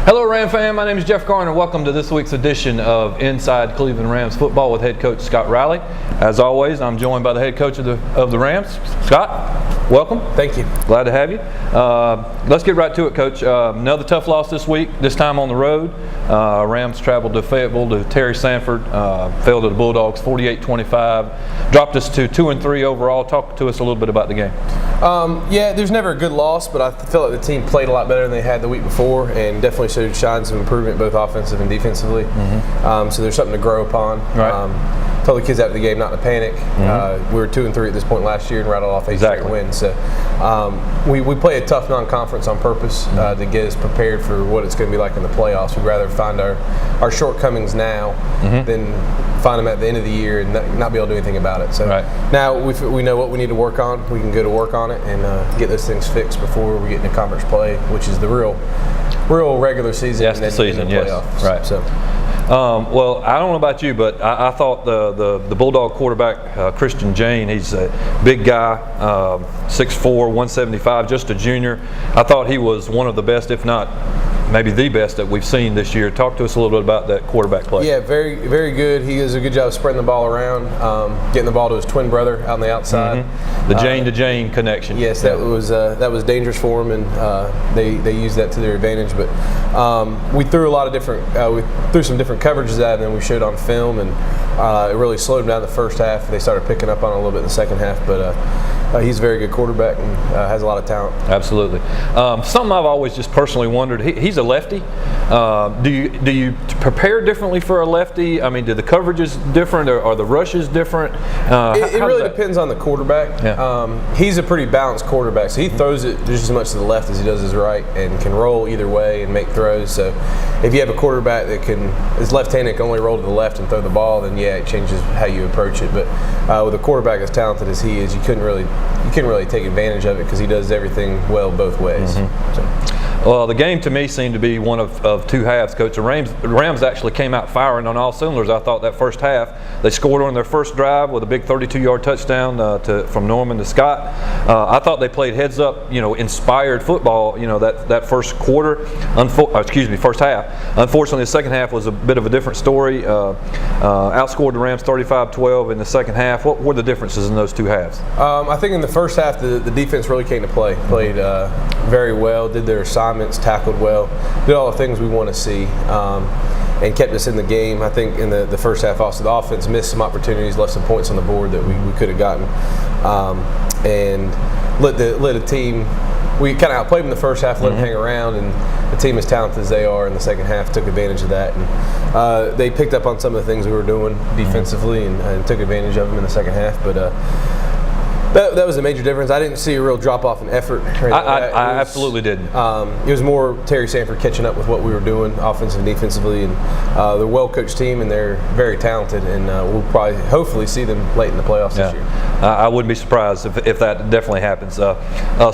Hello Ram fan, my name is Jeff Garner. Welcome to this week's edition of Inside Cleveland Rams Football with head coach Scott Riley. As always, I'm joined by the head coach of the Rams. Scott, welcome. Thank you. Glad to have you. Let's get right to it, Coach. Another tough loss this week, this time on the road. Rams traveled to Fayetteville to Terry Sanford, fell to the Bulldogs 48-25, dropped us to 2-3 overall. Talk to us a little bit about the game. Yeah, there's never a good loss, but I feel like the team played a lot better than they had the week before and definitely showed signs of improvement both offensive and defensively. So there's something to grow upon. Right. Tell the kids after the game not to panic. We were 2-3 at this point last year and rattled off 8 straight wins. So we play a tough non-conference on purpose to get us prepared for what it's going to be like in the playoffs. We'd rather find our shortcomings now than find them at the end of the year and not be able to do anything about it. So now we know what we need to work on. We can go to work on it and get those things fixed before we get into conference play, which is the real regular season. Yes, the season, the playoffs. Yes. Right. So. Well, I don't know about you, but I thought the Bulldog quarterback, Christian Jane, he's a big guy, 6'4", 175, just a junior. I thought he was one of the best, if not maybe the best that we've seen this year. Talk to us a little bit about that quarterback play. Yeah, very, very good. He does a good job of spreading the ball around, getting the ball to his twin brother out on the outside. The Jane to Jane connection. Yes, that was dangerous for him, and they used that to their advantage. But we threw a lot of different, we threw some different coverages at him than we showed on film, and it really slowed him down the first half. They started picking up on it a little bit in the second half, but he's a very good quarterback and has a lot of talent. Absolutely. Something I've always just personally wondered, he's a lefty. Do you prepare differently for a lefty? I mean, do the coverages different, or are the rushes different? It really depends on the quarterback. Yeah. He's a pretty balanced quarterback, so he throws it just as much to the left as he does his right and can roll either way and make throws. So if you have a quarterback that is left-handed, can only roll to the left and throw the ball, then yeah, it changes how you approach it. But with a quarterback as talented as he is, you couldn't really take advantage of it because he does everything well both ways. Well, the game to me seemed to be one of two halves, Coach. The Rams actually came out firing on all cylinders. I thought that first half. They scored on their first drive with a big 32-yard touchdown from Norman to Scott. I thought they played heads up, inspired football. That first quarter, first half. Unfortunately, the second half was a bit of a different story. Outscored the Rams 35-12 in the second half. What were the differences in those two halves? I think in the first half, the defense really came to play. Played very well, did their assignments, tackled well, did all the things we want to see, and kept us in the game. I think in the first half also the offense missed some opportunities, left some points on the board that we could have gotten, and let a team. We kind of outplayed them in the first half, let them hang around, and the team as talented as they are in the second half took advantage of that. And they picked up on some of the things we were doing defensively and took advantage of them in the second half. But that was a major difference. I didn't see a real drop-off in effort. I absolutely didn't. It was more Terry Sanford catching up with what we were doing offensively and defensively. And they're a well-coached team, and they're very talented. And we'll probably, hopefully, see them late in the playoffs this year. I wouldn't be surprised if that definitely happens.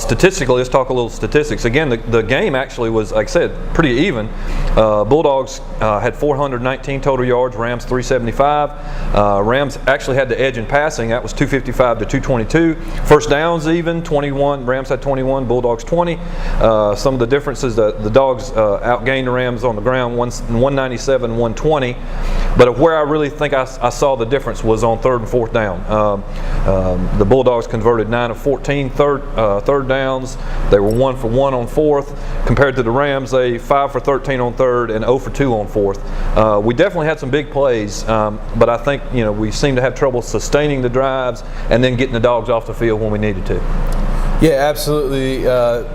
Statistically, let's talk a little statistics. Again, the game actually was, like I said, pretty even. Bulldogs had 419 total yards, Rams 375. Rams actually had the edge in passing. That was 255 to 222. First downs even, 21. Rams had 21, Bulldogs 20. Some of the differences, the Dogs outgained the Rams on the ground, 197, 120. But where I really think I saw the difference was on third and fourth down. The Bulldogs converted 9 of 14 third downs. They were 1 for 1 on fourth. Compared to the Rams, they 5 for 13 on third and 0 for 2 on fourth. We definitely had some big plays, but I think we seemed to have trouble sustaining the drives and then getting the Dogs off the field when we needed to. Yeah, absolutely.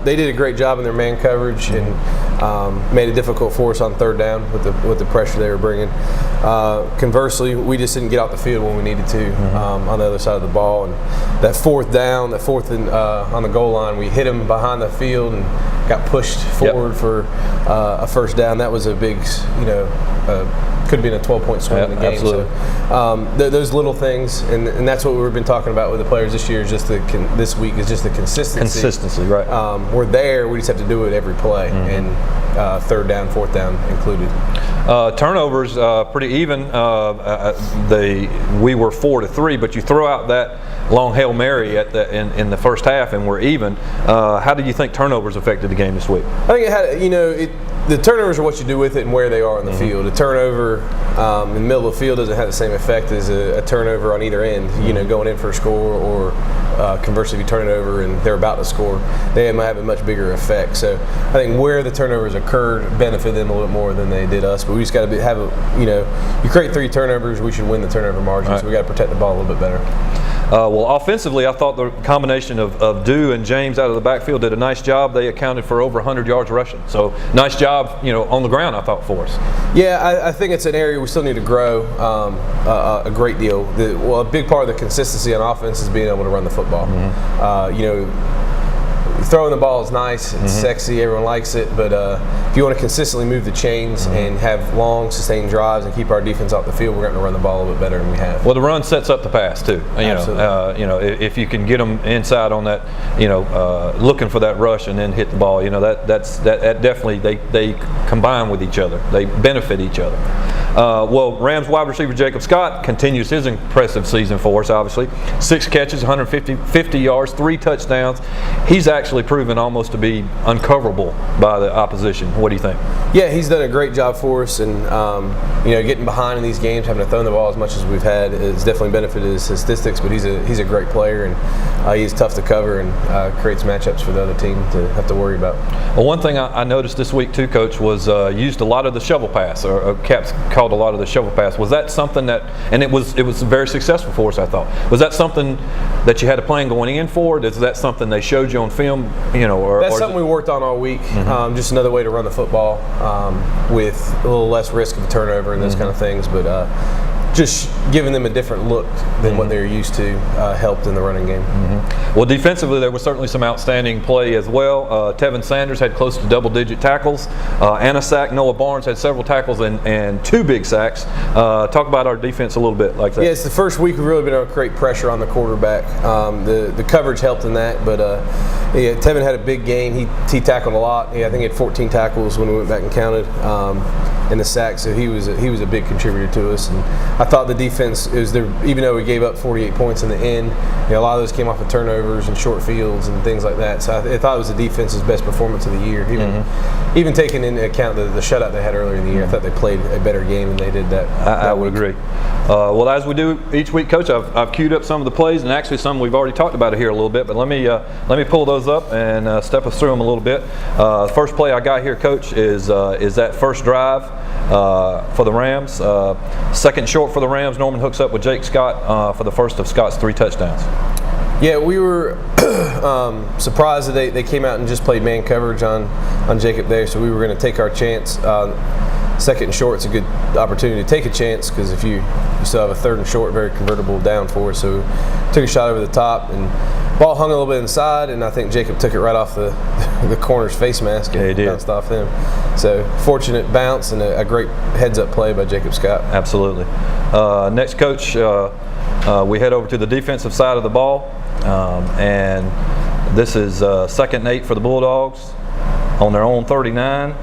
They did a great job in their man coverage and made it difficult for us on third down with the pressure they were bringing. Conversely, we just didn't get out the field when we needed to on the other side of the ball. And that fourth down, on the goal line, we hit them behind the field and got pushed forward for a first down. That was a big, could have been a 12-point swing in the game. Absolutely. So those little things, and that's what we've been talking about with the players this year. Is just this week is just the consistency. Consistency, right? We're there. We just have to do it every play, and third down, fourth down included. Turnovers pretty even. We were 4-3, but you throw out that long Hail Mary in the first half, and we're even. How do you think turnovers affected the game this week? I think it had, the turnovers are what you do with it and where they are on the field. A turnover in the middle of the field doesn't have the same effect as a turnover on either end, going in for a score, or conversely, if you turn it over and they're about to score, they might have a much bigger effect. So I think where the turnovers occurred benefit them a little bit more than they did us. But we just got to have you create 3 turnovers, we should win the turnover margin. Right. So we got to protect the ball a little bit better. Well, offensively, I thought the combination of Dew and James out of the backfield did a nice job. They accounted for over 100 yards rushing. So nice job, on the ground, I thought, for us. Yeah, I think it's an area we still need to grow a great deal. A big part of the consistency on offense is being able to run the football. Throwing the ball is nice, it's sexy, everyone likes it, but if you want to consistently move the chains and have long, sustained drives and keep our defense off the field, we're going to run the ball a little bit better than we have. Well, the run sets up the pass too. Absolutely. If you can get them inside on that, looking for that rush and then hit the ball, that definitely they combine with each other. They benefit each other. Well, Rams wide receiver Jacob Scott continues his impressive season for us. Obviously, 6 catches, 150 yards, 3 touchdowns. He's actually proven almost to be uncoverable by the opposition. What do you think? Yeah, he's done a great job for us, and getting behind in these games, having to throw the ball as much as we've had, has definitely benefited his statistics. But he's a great player, and he's tough to cover and creates matchups for the other team to have to worry about. Well, one thing I noticed this week too, Coach, was used a lot of the shovel pass, or Caps called a lot of the shovel pass. Was that something that, and it was very successful for us, I thought. Was that something that you had a plan going in for? Is that something they showed you on film? That's something we worked on all week. Just another way to run the football with a little less risk of a turnover and those kind of things. But just giving them a different look than what they're used to helped in the running game. Well, defensively, there was certainly some outstanding play as well. Tevin Sanders had close to double-digit tackles and a sack. Noah Barnes had several tackles and 2 big sacks. Talk about our defense a little bit like that. Yeah, it's the first week we've really been able to create pressure on the quarterback. The coverage helped in that, but Tevin had a big game. He tackled a lot. I think he had 14 tackles when we went back and counted. In the sack, so he was a big contributor to us. And I thought the defense even though we gave up 48 points in the end, a lot of those came off of turnovers and short fields and things like that. So I thought it was the defense's best performance of the year, even taking into account the shutout they had earlier in the year. I thought they played a better game than they did that. I would agree. Well, as we do each week, Coach, I've queued up some of the plays, and actually some we've already talked about it here a little bit. But let me pull those up and step us through them a little bit. The first play I got here, Coach, is that first drive for the Rams. Second short for the Rams. Norman hooks up with Jake Scott for the first of Scott's 3 touchdowns. Yeah, we were surprised that they came out and just played man coverage on Jacob there, so we were going to take our chance. Second and short, it's a good opportunity to take a chance, because if you still have a third and short, very convertible down for us. So we took a shot over the top, and ball hung a little bit inside, and I think Jacob took it right off the corner's face mask and bounced off him. So fortunate bounce and a great heads-up play by Jacob Scott. Absolutely. Next, Coach, we head over to the defensive side of the ball, and this is 2nd and 8 for the Bulldogs on their own 39.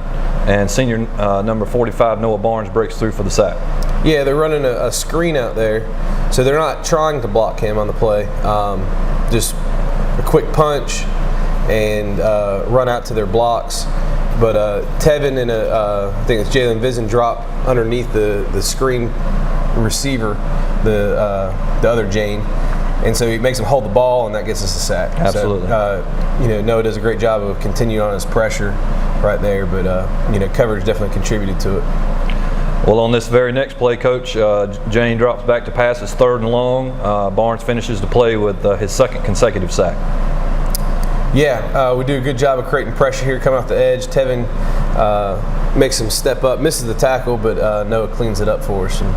And senior number 45, Noah Barnes, breaks through for the sack. Yeah, they're running a screen out there, so they're not trying to block him on the play. Just a quick punch and run out to their blocks. But Tevin and I think it's Jalen Vizen drop underneath the screen receiver, the other Jane. And so he makes him hold the ball, and that gets us a sack. Absolutely. So, Noah does a great job of continuing on his pressure right there, but coverage definitely contributed to it. Well, on this very next play, Coach, Jane drops back to pass his 3rd and long. Barnes finishes the play with his 2nd consecutive sack. Yeah, we do a good job of creating pressure here coming off the edge. Tevin makes him step up, misses the tackle, but Noah cleans it up for us. And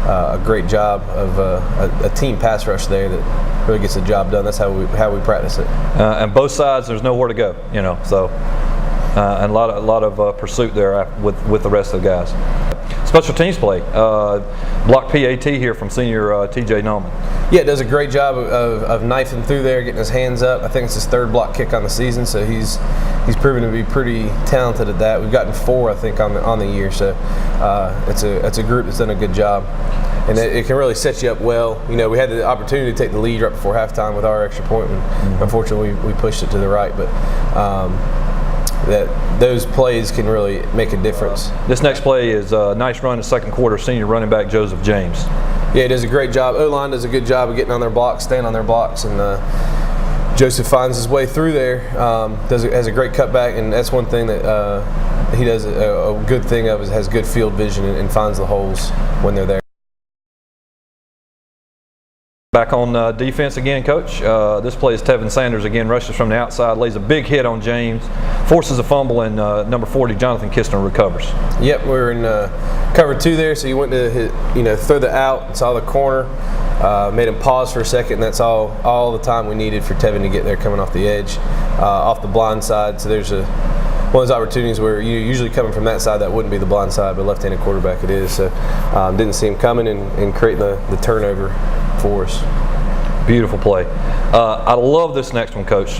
a great job of a team pass rush there that really gets the job done. That's how we practice it. And both sides, there's nowhere to go, so and a lot of pursuit there with the rest of the guys. Special teams play. Block PAT here from senior TJ Nauman. Yeah, does a great job of knifing through there, getting his hands up. I think it's his 3rd block kick on the season, so he's proven to be pretty talented at that. We've gotten 4, I think, on the year, so it's a group that's done a good job. And it can really set you up well. We had the opportunity to take the lead right before halftime with our extra point, and unfortunately we pushed it to the right. But those plays can really make a difference. This next play is a nice run in the second quarter, senior running back Joseph James. Yeah, he does a great job. O-line does a good job of getting on their blocks, staying on their blocks, and Joseph finds his way through there. Has a great cutback, and that's one thing that he does a good thing of, is has good field vision and finds the holes when they're there. Back on defense again, Coach. This play is Terry Sanford again, rushes from the outside, lays a big hit on James, forces a fumble, and number 40, Jonathan Kistner, recovers. Yep, we were in cover 2 there, so he went to hit, throw the out and saw the corner, made him pause for a second, and that's all the time we needed for Tevin to get there coming off the edge, off the blind side. So there's one of those opportunities where you usually coming from that side, that wouldn't be the blind side, but left-handed quarterback it is. So didn't see him coming and creating the turnover for us. Beautiful play. I love this next one, Coach.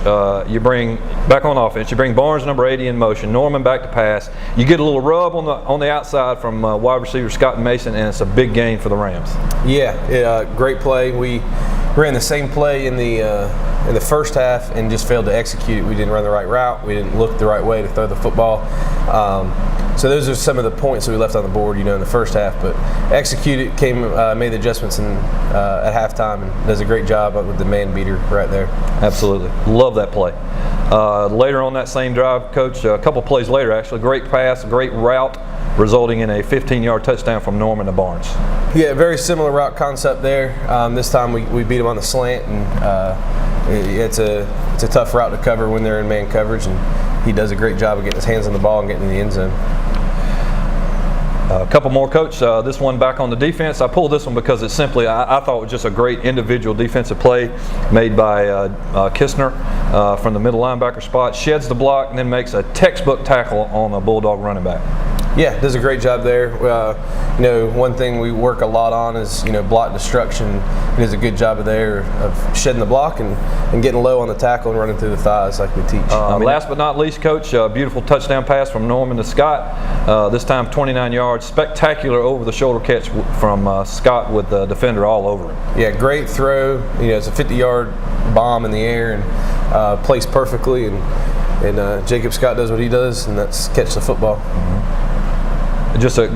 You bring back on offense. You bring Barnes, number 80, in motion. Norman back to pass. You get a little rub on the outside from wide receiver Scott Mason, and it's a big gain for the Rams. Yeah, great play. We ran the same play in the first half and just failed to execute. We didn't run the right route. We didn't look the right way to throw the football. So those are some of the points that we left on the board, in the first half. But executed, made the adjustments at halftime, and does a great job with the man beater right there. Absolutely, love that play. Later on that same drive, Coach, a couple plays later, actually, great pass, great route, resulting in a 15-yard touchdown from Norman to Barnes. Yeah, very similar route concept there. This time we beat him on the slant, and it's a tough route to cover when they're in man coverage, and he does a great job of getting his hands on the ball and getting in the end zone. A couple more, Coach. This one back on the defense. I pulled this one because it's simply, I thought it was just a great individual defensive play made by Kistner from the middle linebacker spot. Sheds the block and then makes a textbook tackle on a Bulldog running back. Yeah, does a great job there. One thing we work a lot on is block destruction. He does a good job of shedding the block and getting low on the tackle and running through the thighs like we teach. Last but not least, Coach, beautiful touchdown pass from Norman to Scott. This time 29 yards, spectacular over-the-shoulder catch from Scott with the defender all over him. Yeah, great throw. It's a 50-yard bomb in the air and placed perfectly, and Jacob Scott does what he does, and that's catch the football. Mm-hmm. Just a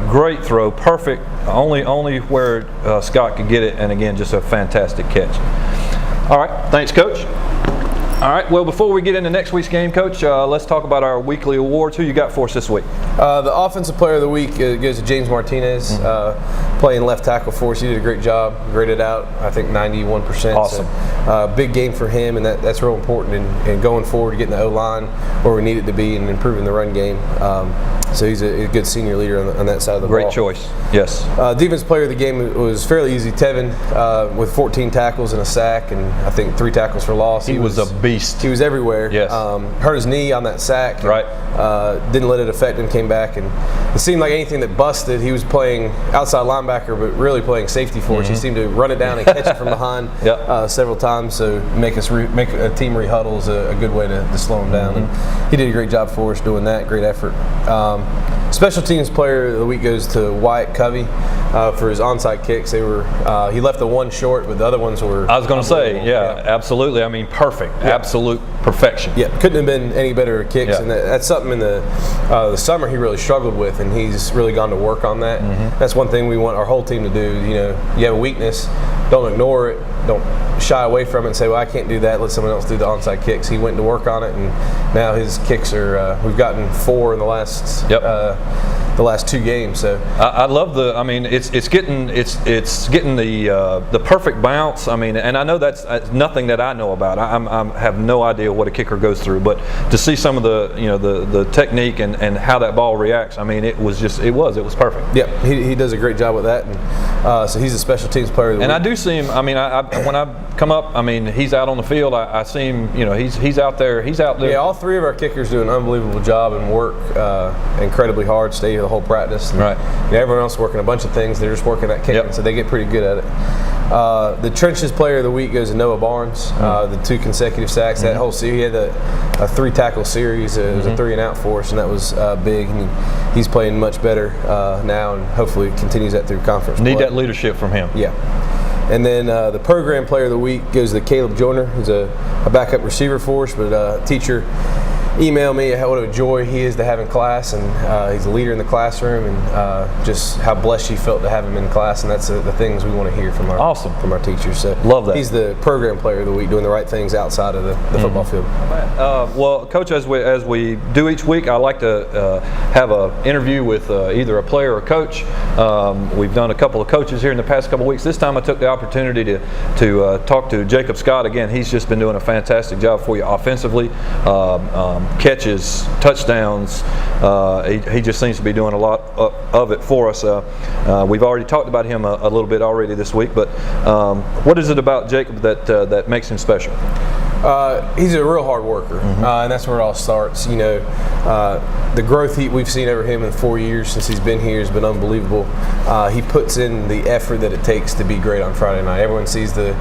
great throw, perfect, only where Scott could get it, and again, just a fantastic catch. All right, thanks, Coach. All right, well, before we get into next week's game, Coach, let's talk about our weekly awards. Who you got for us this week? The Offensive Player of the Week goes to James Martinez, playing left tackle for us. He did a great job, graded out, I think, 91%. Awesome. So, big game for him, and that's real important in going forward, getting the O-line where we need it to be and improving the run game. So he's a good senior leader on that side of the ball. Great choice, yes. Defense Player of the game was fairly easy. Tevin with 14 tackles and a sack, and I think 3 tackles for loss. He was a beast. He was everywhere. Yes. Hurt his knee on that sack. Right. Didn't let it affect him, came back, and it seemed like anything that busted, he was playing outside linebacker, but really playing safety for us. He seemed to run it down and catch it from behind several times, so make a team rehuddle is a good way to slow him down. And he did a great job for us doing that. Great effort. Special Teams Player of the Week goes to Wyatt Covey for his onside kicks. He left the one short, but the other ones were. I was going to say, yeah, absolutely. I mean, perfect, absolute perfection. Yeah, couldn't have been any better kicks, and that's something in the summer he really struggled with, and he's really gone to work on that. That's one thing we want our whole team to do. You have a weakness, don't ignore it, don't shy away from it and say, well, I can't do that, let someone else do the onside kicks. He went to work on it, and now his kicks are we've gotten 4 in the last 2 games. So I love it's getting the perfect bounce. I mean, and I know that's nothing that I know about. I have no idea what a kicker goes through, but to see some of the technique and how that ball reacts, I mean, it was perfect. Yeah, he does a great job with that, and so he's a Special Teams Player of the Week. And I do see him. I mean, when I come up, I mean, he's out on the field. I see him. He's out there. He's out there. Yeah, all 3 of our kickers do an unbelievable job and work incredibly hard, stay the whole practice. And, right. Everyone else working a bunch of things. They're just working at kicking, so they get pretty good at it. The Trenches Player of the Week goes to Noah Barnes. The 2 consecutive sacks. That whole series, he had a 3 tackle series. It was a 3 and out for us, and that was big. And he's playing much better now, and hopefully continues that through conference play. Need that leadership from him. Yeah. And then the Program Player of the Week goes to Caleb Joyner, who's a backup receiver for us, but teacher email me what a joy he is to have in class, and he's a leader in the classroom, and just how blessed she felt to have him in class, and that's the things we want to hear from our teachers. So love that. He's the program player of the week, doing the right things outside of the football field. Well, Coach, as we do each week, I like to have an interview with either a player or a coach. We've done a couple of coaches here in the past couple of weeks. This time I took the opportunity to talk to Jacob Scott. Again, he's just been doing a fantastic job for you offensively. Catches, touchdowns. He just seems to be doing a lot of it for us. We've already talked about him a little bit already this week, but what is it about Jacob that makes him special? He's a real hard worker, and that's where it all starts. You know, the growth we've seen over him in 4 years since he's been here has been unbelievable. He puts in the effort that it takes to be great on Friday night. Everyone sees the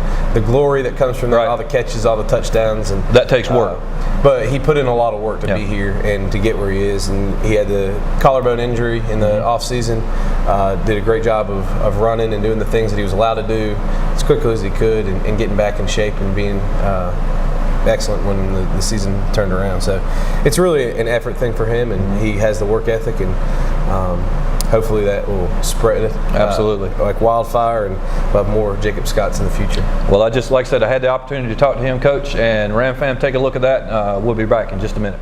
glory that comes from that, all the catches, all the touchdowns, and that takes work. But he put in a lot of work to be here and to get where he is. And he had the collarbone injury in the off season. Did a great job of running and doing the things that he was allowed to do as quickly as he could, and getting back in shape and being excellent when the season turned around. So it's really an effort thing for him, and he has the work ethic, and hopefully that will spread absolutely like wildfire, and we'll have more Jacob Scotts in the future. Well, like I said, I had the opportunity to talk to him, Coach, and Ram Fam, take a look at that. We'll be back in just a minute.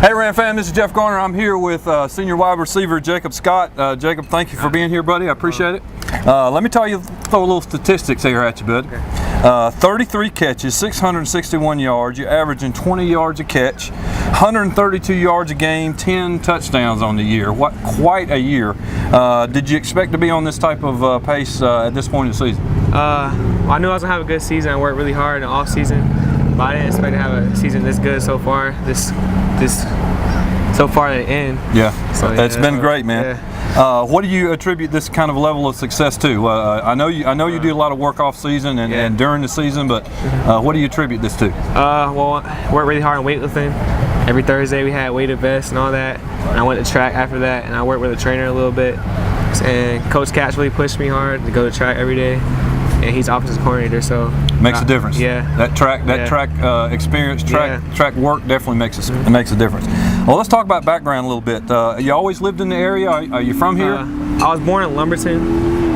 Hey Ram Fam, this is Jeff Garner. I'm here with senior wide receiver Jacob Scott. Jacob, thank you for being here, buddy. I appreciate it. Let me throw a little statistics here at you, bud. 33 catches, 661 yards. You're averaging 20 yards a catch, 132 yards a game, 10 touchdowns on the year. Quite a year. Did you expect to be on this type of pace at this point in the season? I knew I was gonna have a good season. I worked really hard in the off season, but I didn't expect to have a season this good so far. So far to end. Yeah, so, it's been great, man. Yeah. What do you attribute this kind of level of success to? I know you do a lot of work off season and during the season, but what do you attribute this to? Well, I worked really hard on weightlifting. Every Thursday we had weighted vests and all that. And I went to track after that, and I worked with a trainer a little bit. And Coach Katz really pushed me hard to go to track every day. And he's offensive coordinator, so makes a difference. Yeah, that track experience, track work definitely makes a difference. Well, let's talk about background a little bit. You always lived in the area? Are you from here? I was born in Lumberton,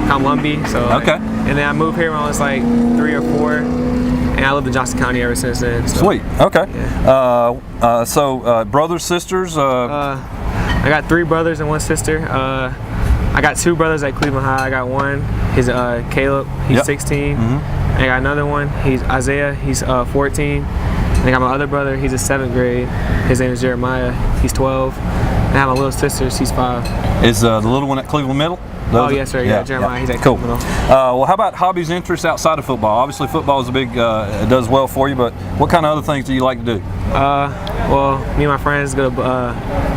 I'm Lumbee. So okay. And then I moved here when I was like 3 or 4, and I lived in Johnson County ever since then. So. Sweet. Okay. Yeah. So brothers, sisters? I got 3 brothers and 1 sister. I got 2 brothers at Cleveland High. I got one, he's Caleb, he's 16. And I got another one, he's Isaiah, he's 14. And I got my other brother, he's in 7th grade. His name is Jeremiah, he's 12. And I have my little sister, she's 5. Is the little one at Cleveland Middle? Oh, yes, sir. Yeah, Jeremiah, he's at cool. Cleveland Middle. Well, how about hobbies, interests outside of football? Obviously, football is a big, it does well for you, but what kind of other things do you like to do? Well, me and my friends go to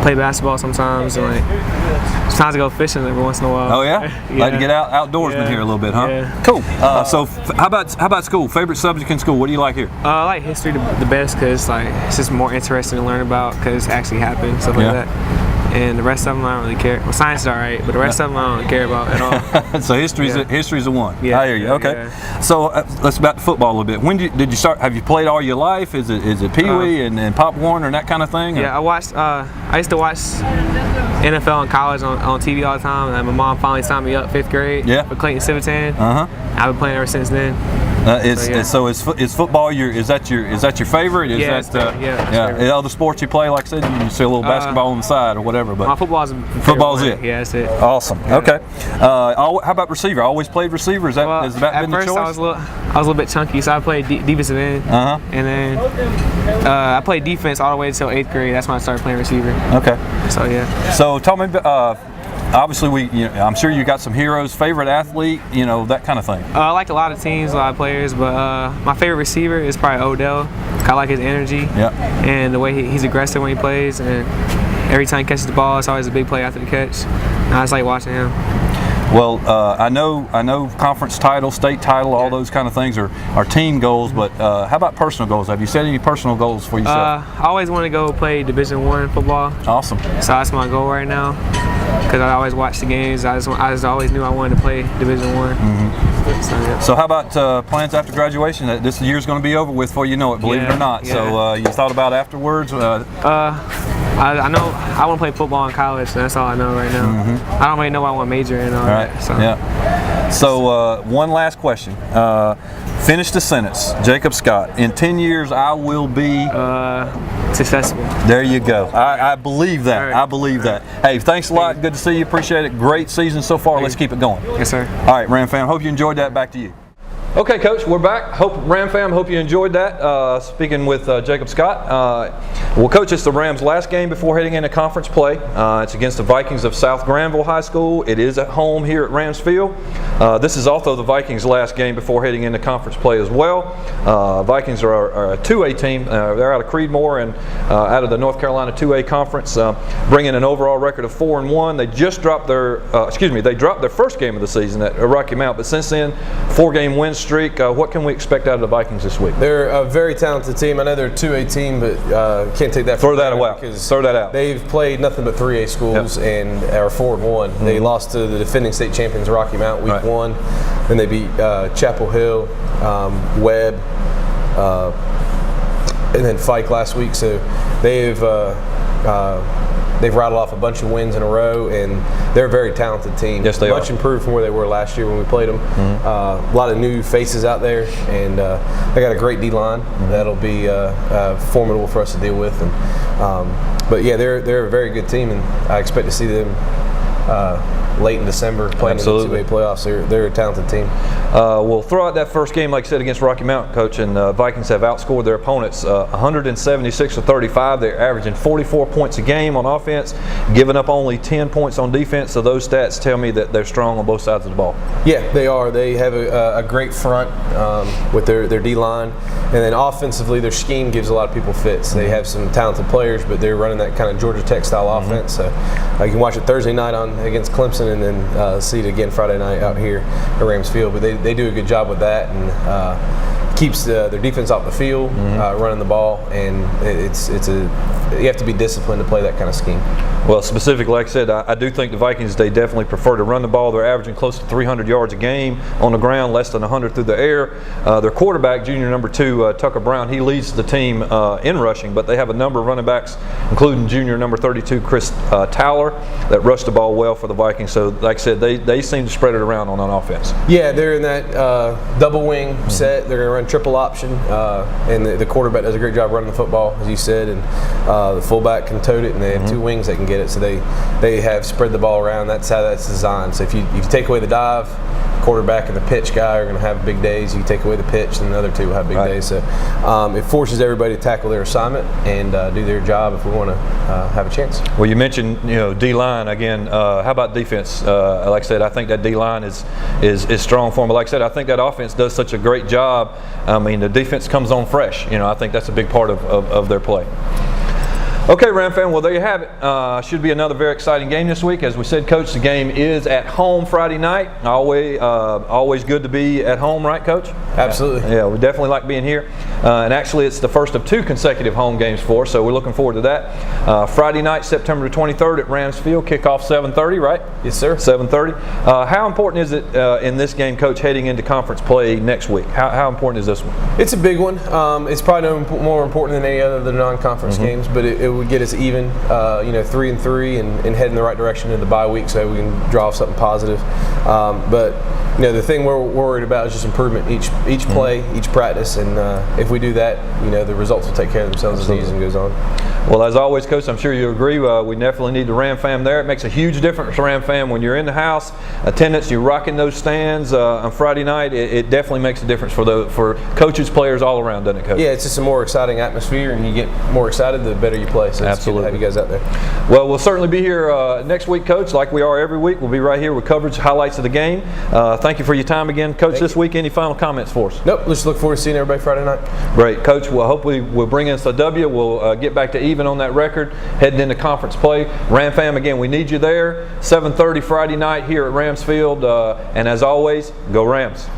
play basketball sometimes, and sometimes I go fishing every once in a while. Oh yeah? Like to get outdoorsman here a little bit, huh? Yeah. Cool. So how about school? Favorite subject in school? What do you like here? I like history the best because it's just more interesting to learn about because it actually happened, stuff like that. And the rest of them I don't really care. Well, science is alright, but the rest of them I don't care about at all. So history's the one. Yeah, I hear you. Okay. Yeah. So let's back to football a little bit. When did you start? Have you played all your life? Is it Pee Wee and Pop Warner and that kind of thing? Yeah, I used to watch NFL in college on TV all the time, and my mom finally signed me up 5th grade for Clayton Civitan. I've been playing ever since then. So is football is that your favorite? Other sports you play, like I said, you see a little basketball on the side or whatever. But my football's it. Yeah, that's it. Awesome. Yeah. Okay. How about receiver? I always played receiver. Has that been the choice? At first, I was a little bit chunky, so I played defensive end. And then I played defense all the way until 8th grade. That's when I started playing receiver. Okay. So yeah. So tell me. Obviously, I'm sure you got some heroes, favorite athlete, that kind of thing. I like a lot of teams, a lot of players, but my favorite receiver is probably Odell. I like his energy and the way he's aggressive when he plays, and every time he catches the ball, it's always a big play after the catch. And I just like watching him. Well, I know conference title, state title, all those kind of things are team goals. But how about personal goals? Have you set any personal goals for yourself? I always want to go play Division I football. Awesome. So that's my goal right now. Because I always watch the games. I just always knew I wanted to play Division I. Mm-hmm. So how about plans after graduation? This year's going to be over with before you know it, believe it or not. Yeah. So you thought about afterwards? I know I want to play football in college, so that's all I know right now. Mm-hmm. I don't really know what I want to major in. That, so. Yeah. So one last question. Finish the sentence. Jacob Scott. In 10 years, I will be successful. There you go. I believe that. Right. I believe that. Hey, thanks a lot. Good to see you. Appreciate it. Great season so far. Let's keep it going. Yes, sir. All right, Ram fam. Hope you enjoyed that. Back to you. Okay, Coach, we're back. Ram fam, hope you enjoyed that. Speaking with Jacob Scott. Well, Coach, it's the Rams' last game before heading into conference play. It's against the Vikings of South Granville High School. It is at home here at Rams Field. This is also the Vikings' last game before heading into conference play as well. Vikings are a 2A team. They're out of Creedmoor and out of the North Carolina 2A conference, bringing an overall record of 4-1. They just dropped their, they dropped their first game of the season at Rocky Mount, but since then, 4-game win streak. What can we expect out of the Vikings this week? They're a very talented team. I know they're a 2A team, but can't take that. Throw that out. They've played nothing but 3A schools and are 4-1. Mm-hmm. They lost to the defending state champions Rocky Mount week 1. Then they beat Chapel Hill, Webb, and then Fike last week. So they've rattled off a bunch of wins in a row, and they're a very talented team. Yes, they are. Much improved from where they were last year when we played them. Mm-hmm. A lot of new faces out there, and they got a great D-line that'll be formidable for us to deal with. And but yeah, they're a very good team, and I expect to see them late in December playing in the 2A playoffs. They're a talented team. We'll throw out that first game, like I said, against Rocky Mountain, Coach, and Vikings have outscored their opponents 176-35. They're averaging 44 points a game on offense, giving up only 10 points on defense. So those stats tell me that they're strong on both sides of the ball. Yeah, they are. They have a great front with their D-line, and then offensively, their scheme gives a lot of people fits. They have some talented players, but they're running that kind of Georgia Tech style offense. So you can watch it Thursday night against Clemson, and then see it again Friday night out here at Rams Field. But they do a good job with that, and keeps their defense off the field, running the ball, and you have to be disciplined to play that kind of scheme. Well, specifically, like I said, I do think the Vikings, they definitely prefer to run the ball. They're averaging close to 300 yards a game on the ground, less than 100 through the air. Their quarterback, junior number 2, Tucker Brown, he leads the team in rushing, but they have a number of running backs, including junior number 32, Chris Towler, that rush the ball well for the Vikings. So, like I said, they seem to spread it around on offense. Yeah, they're in that double wing set. They're going to run triple option, and the quarterback does a great job running the football, as you said, and the fullback can tote it, and they have 2 wings that can get it. So they have spread the ball around. That's how that's designed. So if you take away the dive, quarterback and the pitch guy are going to have big days. You take away the pitch, and the other 2 will have big days. So it forces everybody to tackle their assignment and do their job if we want to have a chance. Well, you mentioned D-line again. How about defense? Like I said, I think that D-line is strong for them. But like I said, I think that offense does such a great job. I mean, the defense comes on fresh. I think that's a big part of their play. Okay, Ram fan, well, there you have it. Should be another very exciting game this week. As we said, Coach, the game is at home Friday night. Always good to be at home, right, Coach? Absolutely. Yeah, we definitely like being here. And actually, it's the first of 2 consecutive home games for us, so we're looking forward to that. Friday night, September 23rd at Rams Field, kickoff 7:30, right? Yes, sir. 7:30. How important is it in this game, Coach, heading into conference play next week? How important is this one? It's a big one. It's probably no more important than any other of the non-conference games, but it would get us even, 3-3, and head in the right direction in the bye week, so we can draw off something positive. But the thing we're worried about is just improvement each play, each practice, and if we do that, the results will take care of themselves as the season goes on. Well, as always, Coach, I'm sure you agree. We definitely need the Ram fam there. It makes a huge difference for Ram fam when you're in the house, attendance, you're rocking those stands on Friday night. It definitely makes a difference for coaches, players all around, doesn't it, Coach? Yeah, it's just a more exciting atmosphere, and you get more excited the better you play. play. So it's good to have you guys out there. Well, we'll certainly be here next week, Coach, like we are every week. We'll be right here with coverage, highlights of the game. Thank you for your time again, Coach, this week. Any final comments for us? Nope. Just look forward to seeing everybody Friday night. Great. Coach, well, hopefully we'll bring us a W. We'll get back to even on that record, heading into conference play. Ram fam, again, we need you there. 7:30 Friday night here at Rams Field. And as always, go Rams.